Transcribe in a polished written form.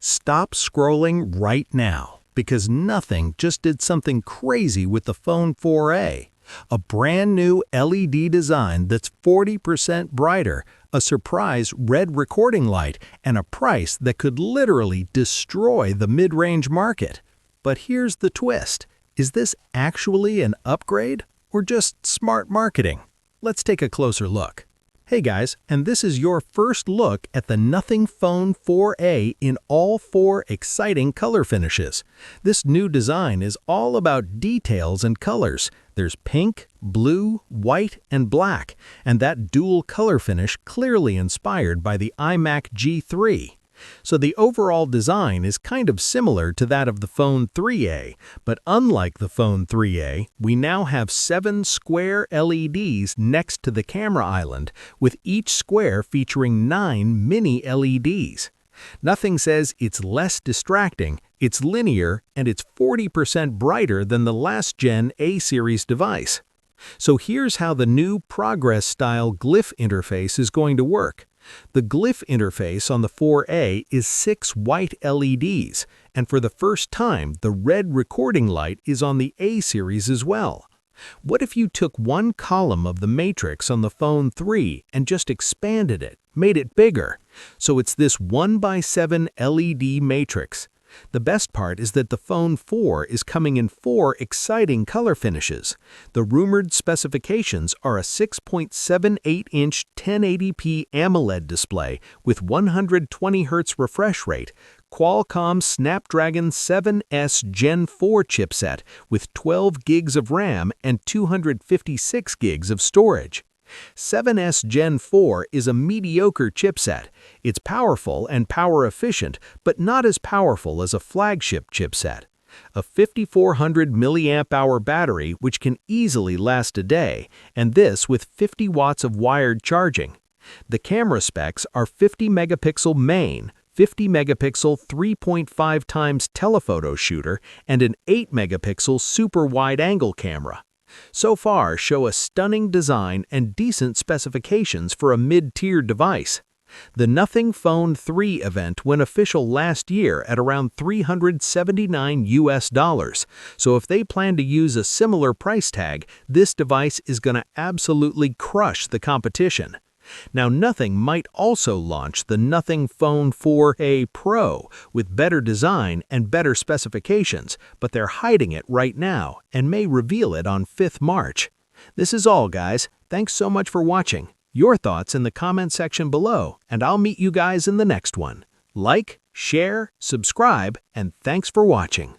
Stop scrolling right now, because Nothing just did something crazy with the Phone 4a. A brand new LED design that's 40% brighter, a surprise red recording light, and a price that could literally destroy the mid-range market. But here's the twist. Is this actually an upgrade or just smart marketing? Let's take a closer look. Hey guys, and this is your first look at the Nothing Phone 4a in all 4 exciting color finishes. This new design is all about details and colors. There's pink, blue, white, and black, and that dual color finish clearly inspired by the iMac G3. So the overall design is kind of similar to that of the Phone 3a, but unlike the Phone 3a, we now have 7 square LEDs next to the camera island, with each square featuring 9 mini LEDs. Nothing says it's less distracting, it's linear, and it's 40% brighter than the last-gen A-series device. So here's how the new Progress-style glyph interface is going to work. The glyph interface on the 4a is 6 white LEDs, and for the first time, the red recording light is on the A-series as well. What if you took one column of the matrix on the Phone 3 and just expanded it, made it bigger? So it's this 1x7 LED matrix. The best part is that the Phone 4 is coming in 4 exciting color finishes. The rumored specifications are a 6.78-inch 1080p AMOLED display with 120Hz refresh rate, Qualcomm Snapdragon 7S Gen 4 chipset with 12 gigs of RAM and 256 gigs of storage. 7S Gen 4 is a mediocre chipset. It's powerful and power-efficient, but not as powerful as a flagship chipset. A 5400 mAh battery which can easily last a day, and this with 50 watts of wired charging. The camera specs are 50-megapixel main, 50-megapixel 3.5 times telephoto shooter, and an 8-megapixel super wide-angle camera. So far show a stunning design and decent specifications for a mid-tier device. The Nothing Phone 3 event went official last year at around $379 US, so if they plan to use a similar price tag, this device is going to absolutely crush the competition. Now, Nothing might also launch the Nothing Phone 4a Pro with better design and better specifications, but they're hiding it right now and may reveal it on 5th March. This is all, guys. Thanks so much for watching. Your thoughts in the comment section below, and I'll meet you guys in the next one. Like, share, subscribe, and thanks for watching.